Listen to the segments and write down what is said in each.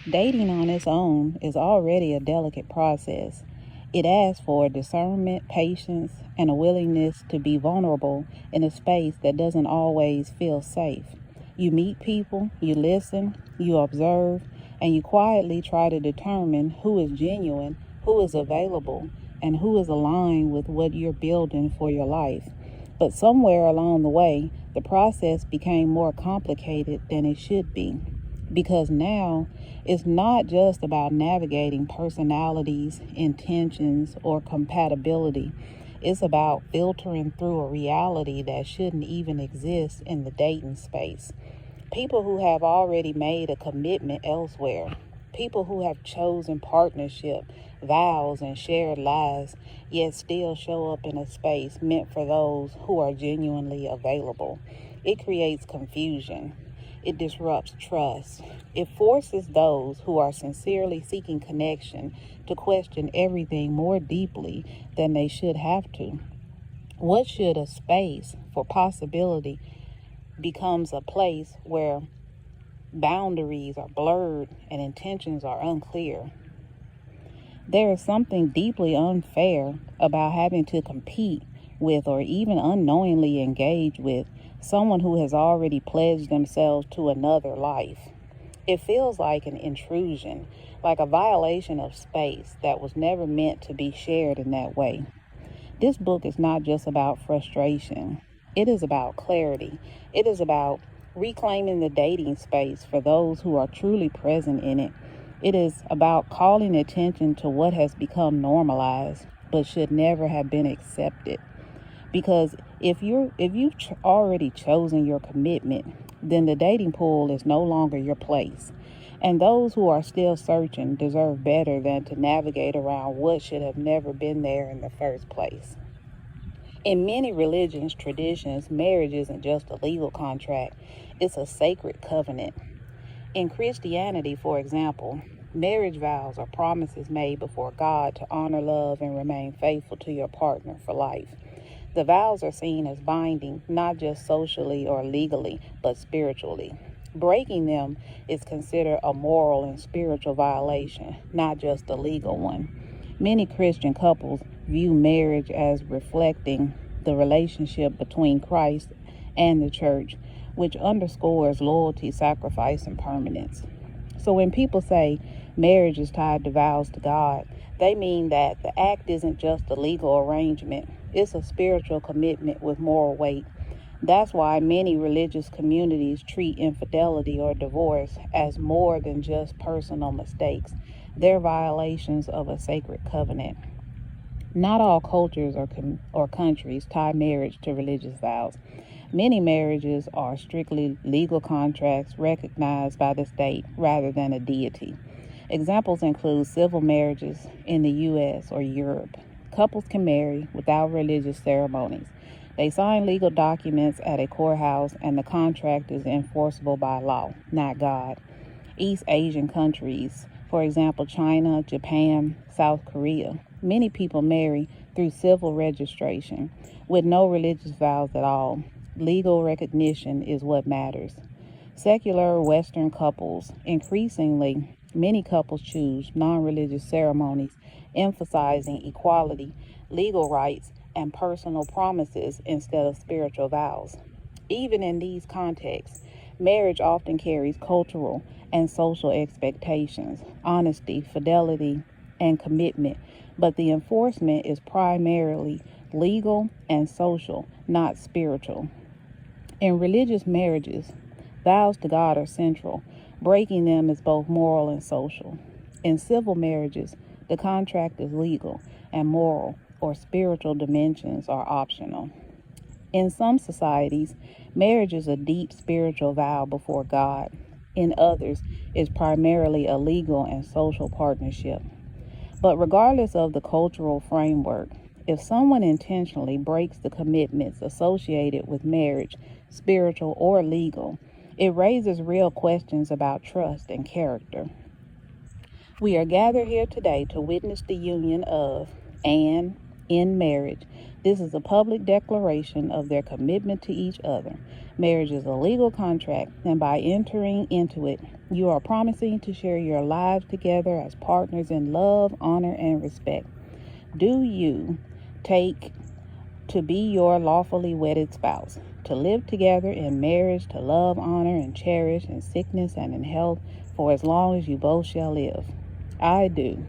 Dating on its own is already a delicate process. It asks for discernment, patience, and a willingness to be vulnerable in a space that doesn't always feel safe. You meet people, you listen, you observe, and you quietly try to determine who is genuine, who is available, and who is aligned with what you're building for your life. But somewhere along the way, the process became more complicated than it should be. Because now it's not just about navigating personalities, intentions, or compatibility. It's about filtering through a reality that shouldn't even exist in the dating space. People who have already made a commitment elsewhere. People who have chosen partnership, vows, and shared lives, yet still show up in a space meant for those who are genuinely available. It creates confusion. It disrupts trust. It forces those who are sincerely seeking connection to question everything more deeply than they should have to. What should a space for possibility becomes a place where boundaries are blurred and intentions are unclear. There is something deeply unfair about having to compete with or even unknowingly engage with someone who has already pledged themselves to another life. It feels like an intrusion, like a violation of space that was never meant to be shared in that way. This book is not just about frustration. It is about clarity. It is about reclaiming the dating space for those who are truly present in it. It is about calling attention to what has become normalized but should never have been accepted. Because if you've already chosen your commitment, then the dating pool is no longer your place. And those who are still searching deserve better than to navigate around what should have never been there in the first place. In many religions, traditions, marriage isn't just a legal contract, it's a sacred covenant. In Christianity, for example, marriage vows are promises made before God to honor, love, and remain faithful to your partner for life. The vows are seen as binding, not just socially or legally, but spiritually. Breaking them is considered a moral and spiritual violation, not just a legal one. Many Christian couples view marriage as reflecting the relationship between Christ and the church, which underscores loyalty, sacrifice, and permanence. So when people say marriage is tied to vows to God, they mean that the act isn't just a legal arrangement, it's a spiritual commitment with moral weight. That's why many religious communities treat infidelity or divorce as more than just personal mistakes. They're violations of a sacred covenant. Not all cultures or countries tie marriage to religious vows. Many marriages are strictly legal contracts recognized by the state rather than a deity. Examples include civil marriages in the U.S. or Europe. Couples can marry without religious ceremonies. They sign legal documents at a courthouse, and the contract is enforceable by law, not God. East Asian countries, for example, China, Japan, South Korea, many people marry through civil registration with no religious vows at all. Legal recognition is what matters. Secular Western couples, increasingly, many couples choose non-religious ceremonies, emphasizing equality, legal rights, and personal promises instead of spiritual vows. Even in these contexts, marriage often carries cultural and social expectations, honesty, fidelity, and commitment, but the enforcement is primarily legal and social, not spiritual. In religious marriages, vows to God are central. Breaking them is both moral and social. In civil marriages, the contract is legal, and moral or spiritual dimensions are optional. In some societies, marriage is a deep spiritual vow before God. In others, it's primarily a legal and social partnership. But regardless of the cultural framework, if someone intentionally breaks the commitments associated with marriage, spiritual or legal, it raises real questions about trust and character. We are gathered here today to witness the union of Anne, in marriage. This is a public declaration of their commitment to each other. Marriage is a legal contract, and by entering into it, you are promising to share your lives together as partners in love, honor, and respect. Do you take to be your lawfully wedded spouse, to live together in marriage, to love, honor, and cherish in sickness and in health for as long as you both shall live? I do.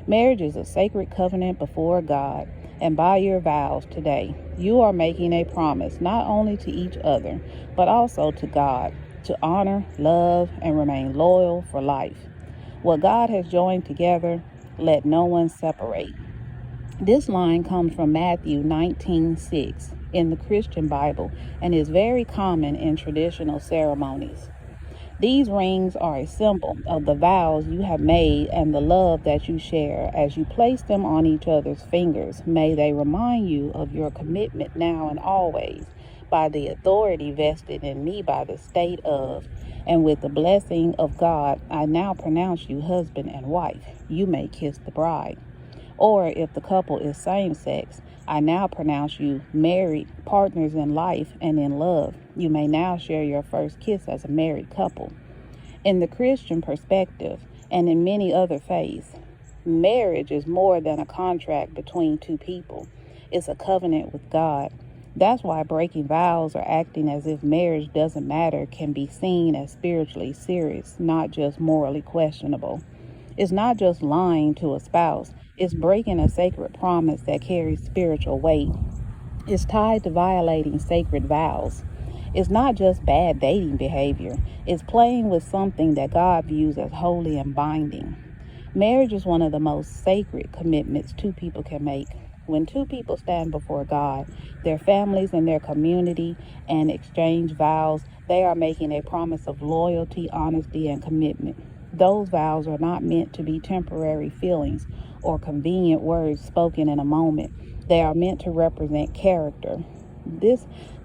Marriage is a sacred covenant before God, and by your vows today, you are making a promise not only to each other, but also to God, to honor, love, and remain loyal for life. What God has joined together, let no one separate. This line comes from Matthew 19:6 in the Christian Bible and is very common in traditional ceremonies. These rings are a symbol of the vows you have made and the love that you share. As you place them on each other's fingers, may they remind you of your commitment now and always, by the authority vested in me by the state of, and with the blessing of God, I now pronounce you husband and wife. You may kiss the bride. Or if the couple is same-sex, I now pronounce you married, partners in life and in love. You may now share your first kiss as a married couple. In the Christian perspective, and in many other faiths, marriage is more than a contract between two people. It's a covenant with God. That's why breaking vows or acting as if marriage doesn't matter can be seen as spiritually serious, not just morally questionable. It's not just lying to a spouse. It's breaking a sacred promise that carries spiritual weight. It's tied to violating sacred vows. It's not just bad dating behavior. It's playing with something that God views as holy and binding. Marriage is one of the most sacred commitments two people can make. When two people stand before God, their families and their community, and exchange vows, they are making a promise of loyalty, honesty, and commitment. Those vows are not meant to be temporary feelings or convenient words spoken in a moment. They are meant to represent character.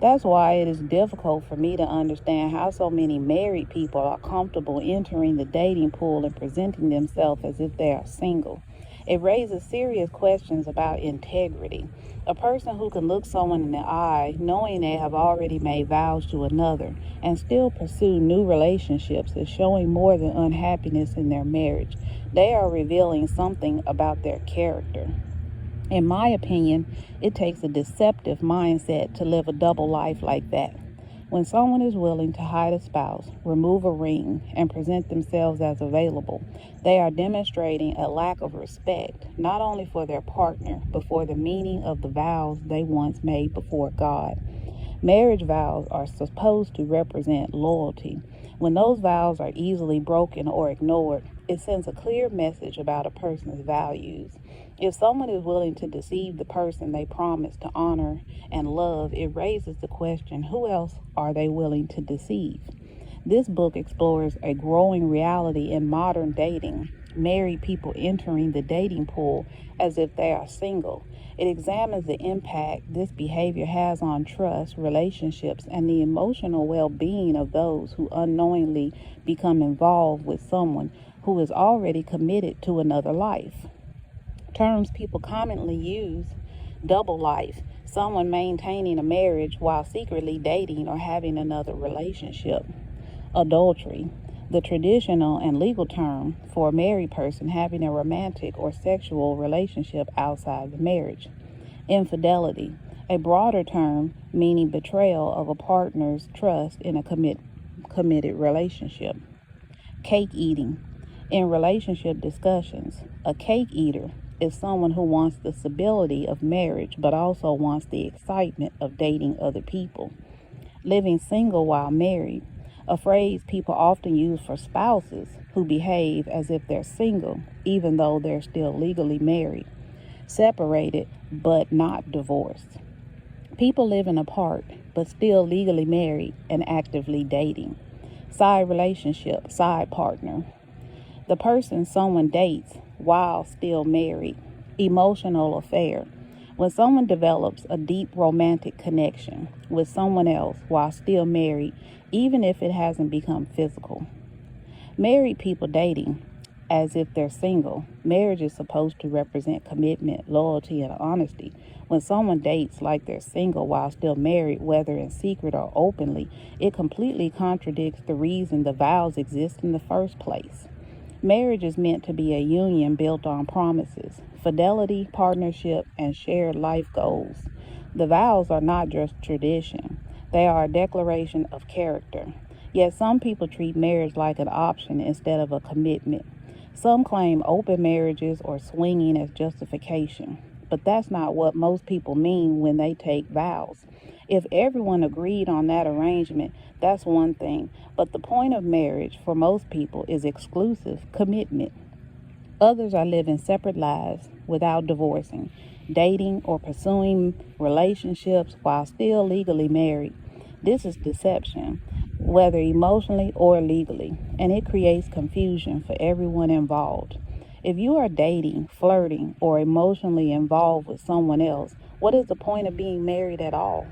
That's why it is difficult for me to understand how so many married people are comfortable entering the dating pool and presenting themselves as if they are single. It raises serious questions about integrity. A person who can look someone in the eye knowing they have already made vows to another and still pursue new relationships is showing more than unhappiness in their marriage. They are revealing something about their character. In my opinion, it takes a deceptive mindset to live a double life like that. When someone is willing to hide a spouse, remove a ring, and present themselves as available, they are demonstrating a lack of respect, not only for their partner, but for the meaning of the vows they once made before God. Marriage vows are supposed to represent loyalty. When those vows are easily broken or ignored, it sends a clear message about a person's values. If someone is willing to deceive the person they promised to honor and love, it raises the question, who else are they willing to deceive? This book explores a growing reality in modern dating, married people entering the dating pool as if they are single. It examines the impact this behavior has on trust, relationships, and the emotional well-being of those who unknowingly become involved with someone who is already committed to another life. Terms people commonly use: double life, someone maintaining a marriage while secretly dating or having another relationship; adultery, the traditional and legal term for a married person having a romantic or sexual relationship outside the marriage; infidelity, a broader term meaning betrayal of a partner's trust in a committed relationship; cake eating. In relationship discussions, a cake eater is someone who wants the stability of marriage but also wants the excitement of dating other people. Living single while married, a phrase people often use for spouses who behave as if they're single even though they're still legally married. Separated but not divorced. People living apart but still legally married and actively dating. Side relationship, side partner. The person someone dates while still married. Emotional affair. When someone develops a deep romantic connection with someone else while still married, even if it hasn't become physical. Married people dating. as if they're single. Marriage is supposed to represent commitment, loyalty, and honesty. When someone dates like they're single while still married, whether in secret or openly, it completely contradicts the reason the vows exist in the first place. Marriage is meant to be a union built on promises, fidelity, partnership, and shared life goals. The vows are not just tradition, they are a declaration of character. Yet some people treat marriage like an option instead of a commitment. Some claim open marriages or swinging as justification, but that's not what most people mean when they take vows. If everyone agreed on that arrangement, that's one thing, but the point of marriage for most people is exclusive commitment. Others are living separate lives without divorcing, dating or pursuing relationships while still legally married. This is deception, whether emotionally or legally, and it creates confusion for everyone involved. If you are dating, flirting, or emotionally involved with someone else, what is the point of being married at all?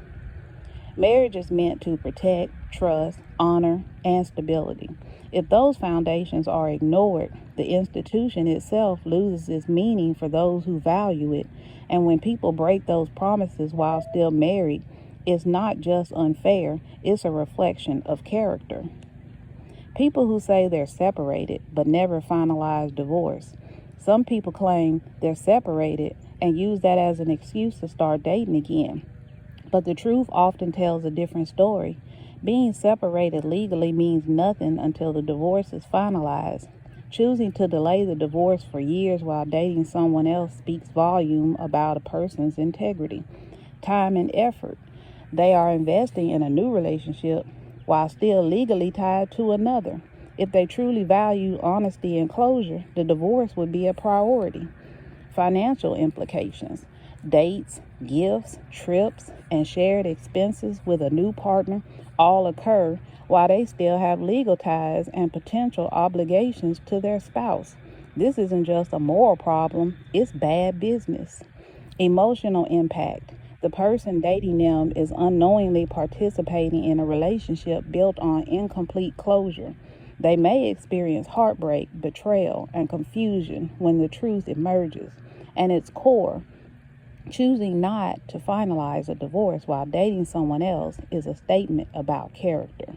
Marriage is meant to protect, trust, honor, and stability. If those foundations are ignored, the institution itself loses its meaning for those who value it. And when people break those promises while still married, it's not just unfair, it's a reflection of character. People who say they're separated but never finalize divorce. Some people claim they're separated and use that as an excuse to start dating again. But the truth often tells a different story. Being separated legally means nothing until the divorce is finalized. Choosing to delay the divorce for years while dating someone else speaks volume about a person's integrity, time, and effort. They are investing in a new relationship while still legally tied to another. If they truly value honesty and closure, the divorce would be a priority. Financial implications. Dates, gifts, trips, and shared expenses with a new partner all occur while they still have legal ties and potential obligations to their spouse. This isn't just a moral problem, it's bad business. Emotional impact. The person dating them is unknowingly participating in a relationship built on incomplete closure. They may experience heartbreak, betrayal, and confusion when the truth emerges. And its core, choosing not to finalize a divorce while dating someone else is a statement about character.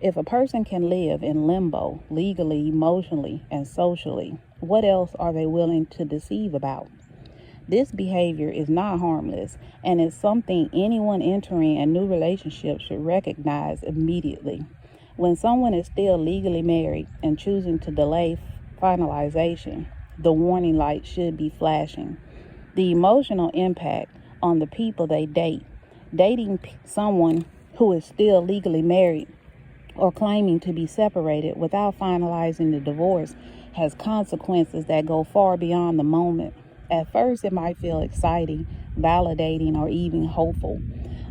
If a person can live in limbo, legally, emotionally, and socially, what else are they willing to deceive about? This behavior is not harmless and is something anyone entering a new relationship should recognize immediately. When someone is still legally married and choosing to delay finalization, the warning light should be flashing. The emotional impact on the people they date. Dating someone who is still legally married or claiming to be separated without finalizing the divorce has consequences that go far beyond the moment. At first, it might feel exciting, validating, or even hopeful,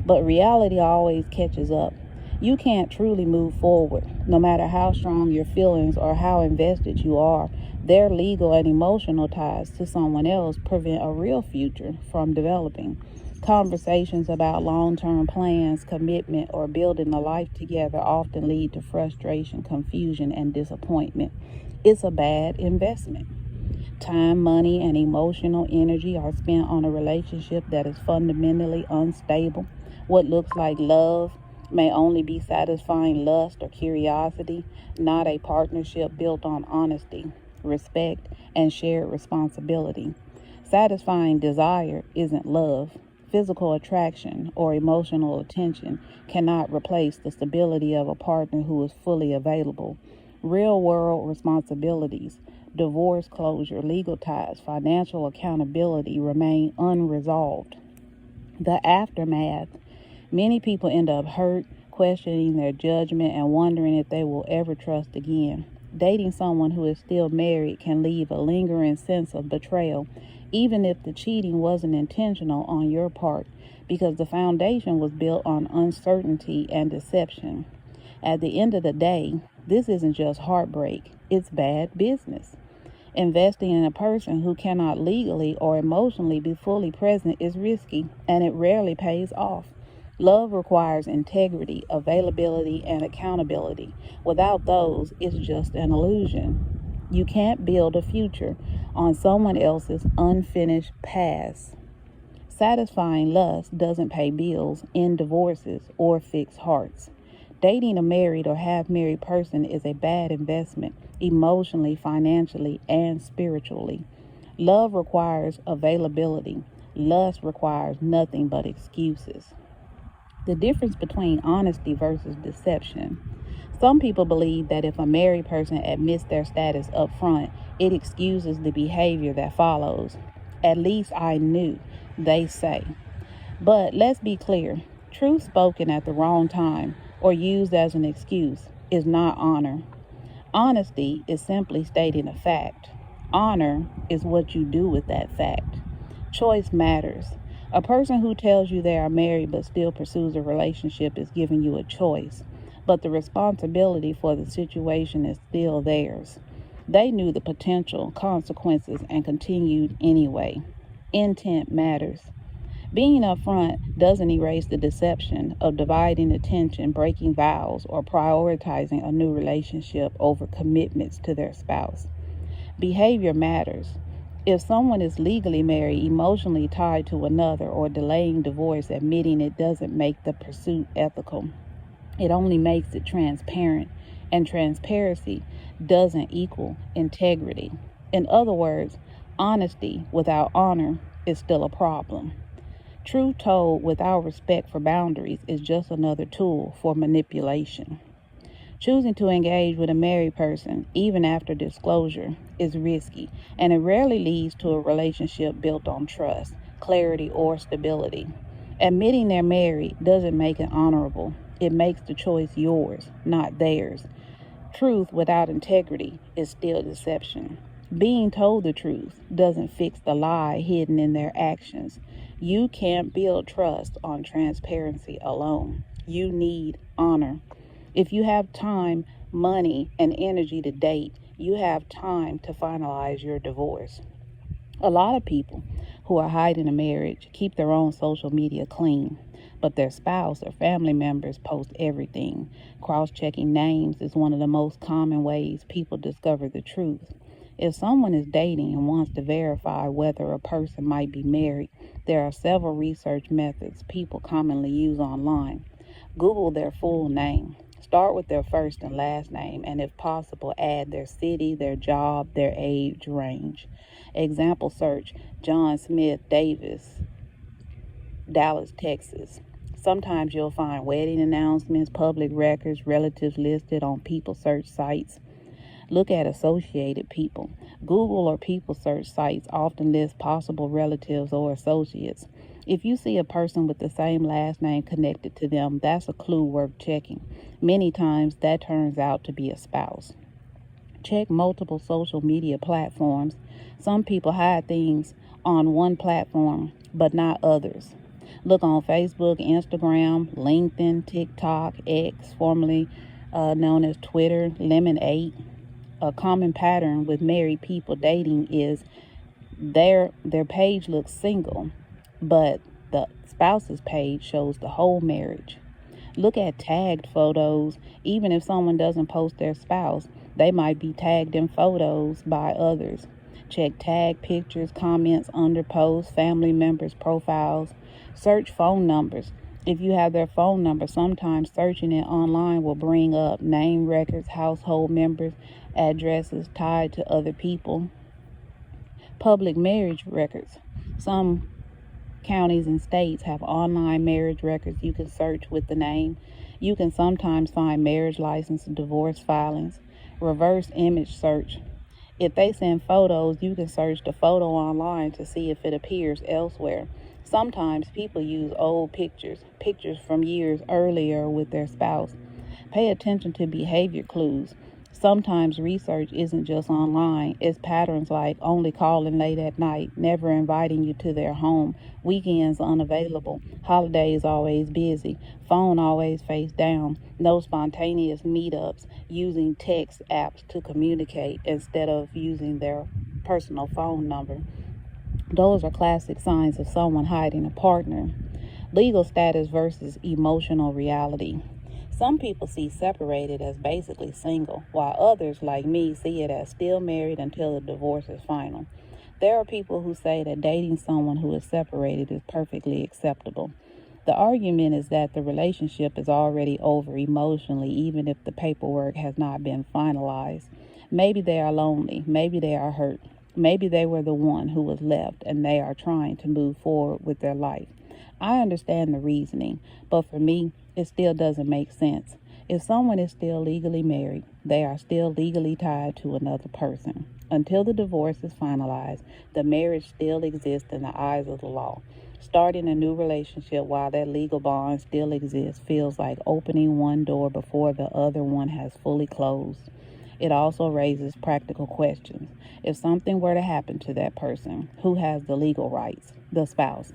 but reality always catches up. You can't truly move forward, no matter how strong your feelings or how invested you are. Their legal and emotional ties to someone else prevent a real future from developing. Conversations about long-term plans, commitment, or building a life together often lead to frustration, confusion, and disappointment. It's a bad investment. Time, money, and emotional energy are spent on a relationship that is fundamentally unstable. What looks like love may only be satisfying lust or curiosity, not a partnership built on honesty, respect, and shared responsibility. Satisfying desire isn't love. Physical attraction or emotional attention cannot replace the stability of a partner who is fully available. Real-world responsibilities, divorce closure, legal ties, financial accountability remain unresolved. The aftermath. Many people end up hurt, questioning their judgment, and wondering if they will ever trust again. Dating someone who is still married can leave a lingering sense of betrayal, even if the cheating wasn't intentional on your part, because the foundation was built on uncertainty and deception. At the end of the day, this isn't just heartbreak, it's bad business. Investing in a person who cannot legally or emotionally be fully present is risky, and it rarely pays off. Love requires integrity, availability, and accountability. Without those, it's just an illusion. You can't build a future on someone else's unfinished past. Satisfying lust doesn't pay bills, end divorces, or fix hearts. Dating a married or half married person is a bad investment, emotionally, financially, and spiritually. Love requires availability. Lust requires nothing but excuses. The difference between honesty versus deception. Some people believe that if a married person admits their status up front, it excuses the behavior that follows. At least I knew, they say. But let's be clear, truth spoken at the wrong time or used as an excuse is not honor. Honesty is simply stating a fact. Honor is what you do with that fact. Choice matters. A person who tells you they are married but still pursues a relationship is giving you a choice, but the responsibility for the situation is still theirs. They knew the potential consequences and continued anyway. Intent matters. Being upfront doesn't erase the deception of dividing attention, breaking vows, or prioritizing a new relationship over commitments to their spouse. Behavior matters. If someone is legally married, emotionally tied to another, or delaying divorce, admitting it doesn't make the pursuit ethical. It only makes it transparent, and transparency doesn't equal integrity. In other words, honesty without honor is still a problem. Truth told without respect for boundaries is just another tool for manipulation. Choosing to engage with a married person, even after disclosure, is risky, and it rarely leads to a relationship built on trust, clarity, or stability. Admitting they're married doesn't make it honorable. It makes the choice yours, not theirs. Truth without integrity is still deception. Being told the truth doesn't fix the lie hidden in their actions. You can't build trust on transparency alone. You need honor. If you have time, money, and energy to date, you have time to finalize your divorce. A lot of people who are hiding a marriage keep their own social media clean, but their spouse or family members post everything. Cross-checking names is one of the most common ways people discover the truth. If someone is dating and wants to verify whether a person might be married, there are several research methods people commonly use online. Google their full name. Start with their first and last name, and if possible, add their city, their job, their age range. Example search: John Smith Davis, Dallas, Texas. Sometimes you'll find wedding announcements, public records, relatives listed on people search sites. Look at associated people. Google or people search sites often list possible relatives or associates. If you see a person with the same last name connected to them, that's a clue worth checking. Many times that turns out to be a spouse. Check multiple social media platforms. Some people hide things on one platform, but not others. Look on Facebook, Instagram, LinkedIn, TikTok, X, formerly known as Twitter, Lemon8. A common pattern with married people dating is their page looks single, but the spouse's page shows the whole marriage. Look at tagged photos. Even if someone doesn't post their spouse, they might be tagged in photos by others. Check tag pictures, comments under posts, family members' profiles. Search phone numbers. If you have their phone number, sometimes searching it online will bring up name records, household members, addresses tied to other people. Public marriage records. Some counties and states have online marriage records you can search with the name. You can sometimes find marriage license and divorce filings. Reverse image search. If they send photos, you can search the photo online to see if it appears elsewhere. Sometimes people use old pictures from years earlier with their spouse. Pay attention to behavior clues. Sometimes research isn't just online. It's patterns like only calling late at night, never inviting you to their home, weekends unavailable, holidays always busy, phone always face down, no spontaneous meetups, using text apps to communicate instead of using their personal phone number. Those are classic signs of someone hiding a partner. Legal status versus emotional reality. Some people see separated as basically single, while others, like me, see it as still married until the divorce is final. There are people who say that dating someone who is separated is perfectly acceptable. The argument is that the relationship is already over emotionally, even if the paperwork has not been finalized. Maybe they are lonely, maybe they are hurt, maybe they were the one who was left and they are trying to move forward with their life. I understand the reasoning, but for me, it still doesn't make sense. If someone is still legally married, they are still legally tied to another person. Until the divorce is finalized, the marriage still exists in the eyes of the law. Starting a new relationship while that legal bond still exists feels like opening one door before the other one has fully closed. It also raises practical questions. If something were to happen to that person, who has the legal rights? The spouse.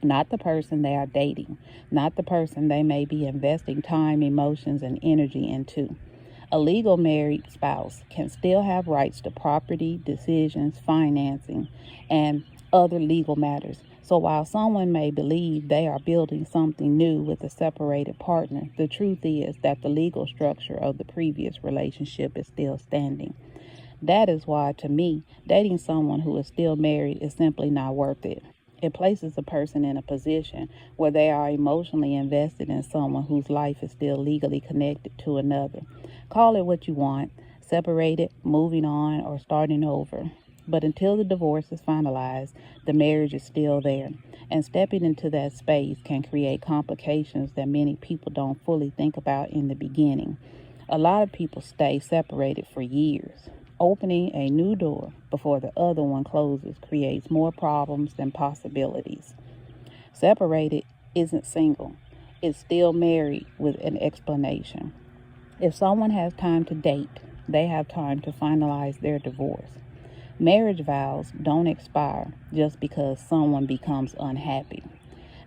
Not the person they are dating, not the person they may be investing time, emotions, and energy into. A legal married spouse can still have rights to property, decisions, financing, and other legal matters. So while someone may believe they are building something new with a separated partner, the truth is that the legal structure of the previous relationship is still standing. That is why, to me, dating someone who is still married is simply not worth it. It places a person in a position where they are emotionally invested in someone whose life is still legally connected to another. Call it what you want, separated, moving on, or starting over. But until the divorce is finalized, the marriage is still there. And stepping into that space can create complications that many people don't fully think about in the beginning. A lot of people stay separated for years. Opening a new door before the other one closes creates more problems than possibilities. Separated isn't single, it's still married with an explanation. If someone has time to date, they have time to finalize their divorce. Marriage vows don't expire just because someone becomes unhappy.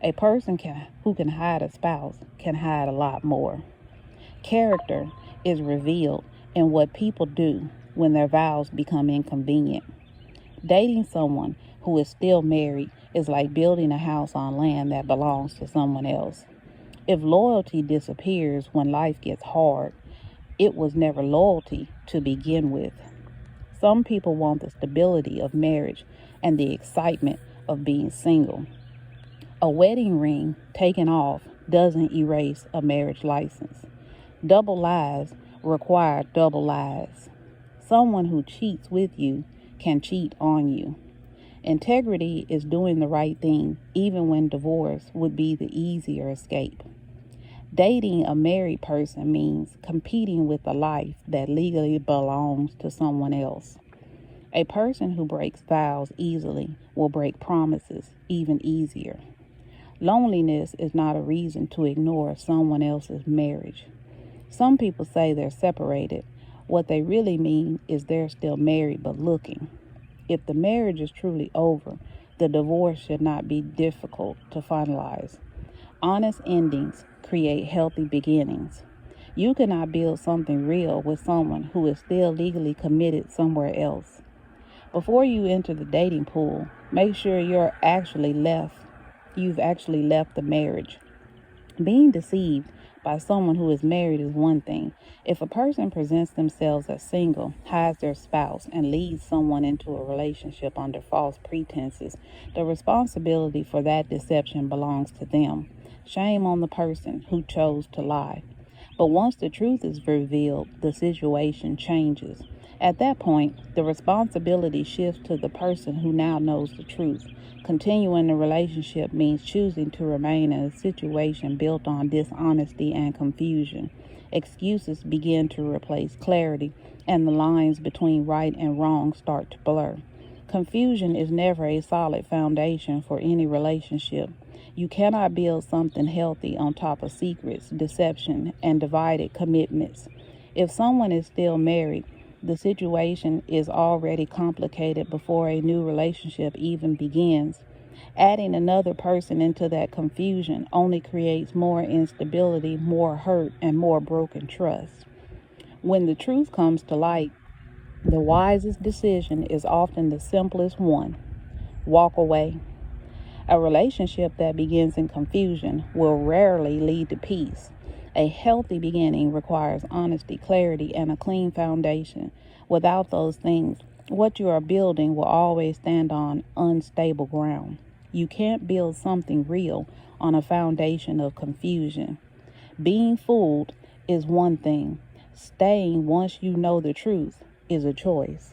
A person who can hide a spouse can hide a lot more. Character is revealed in what people do when their vows become inconvenient. Dating someone who is still married is like building a house on land that belongs to someone else. If loyalty disappears when life gets hard, it was never loyalty to begin with. Some people want the stability of marriage and the excitement of being single. A wedding ring taken off doesn't erase a marriage license. Double lives require double lives. Someone who cheats with you can cheat on you. Integrity is doing the right thing even when divorce would be the easier escape. Dating a married person means competing with a life that legally belongs to someone else. A person who breaks vows easily will break promises even easier. Loneliness is not a reason to ignore someone else's marriage. Some people say they're separated. What they really mean is they're still married but looking. If the marriage is truly over, the divorce should not be difficult to finalize. Honest endings create healthy beginnings. You cannot build something real with someone who is still legally committed somewhere else. Before you enter the dating pool, make sure you've actually left the marriage. Being deceived by someone who is married is one thing. If a person presents themselves as single, hides their spouse, and leads someone into a relationship under false pretenses, the responsibility for that deception belongs to them. Shame on the person who chose to lie. But once the truth is revealed, the situation changes. At that point, the responsibility shifts to the person who now knows the truth. Continuing the relationship means choosing to remain in a situation built on dishonesty and confusion. Excuses begin to replace clarity, and the lines between right and wrong start to blur. Confusion is never a solid foundation for any relationship. You cannot build something healthy on top of secrets, deception, and divided commitments. If someone is still married, the situation is already complicated before a new relationship even begins. Adding another person into that confusion only creates more instability, more hurt, and more broken trust. When the truth comes to light, the wisest decision is often the simplest one. Walk away. A relationship that begins in confusion will rarely lead to peace. A healthy beginning requires honesty, clarity, and a clean foundation. Without those things, what you are building will always stand on unstable ground. You can't build something real on a foundation of confusion. Being fooled is one thing, staying once you know the truth is a choice.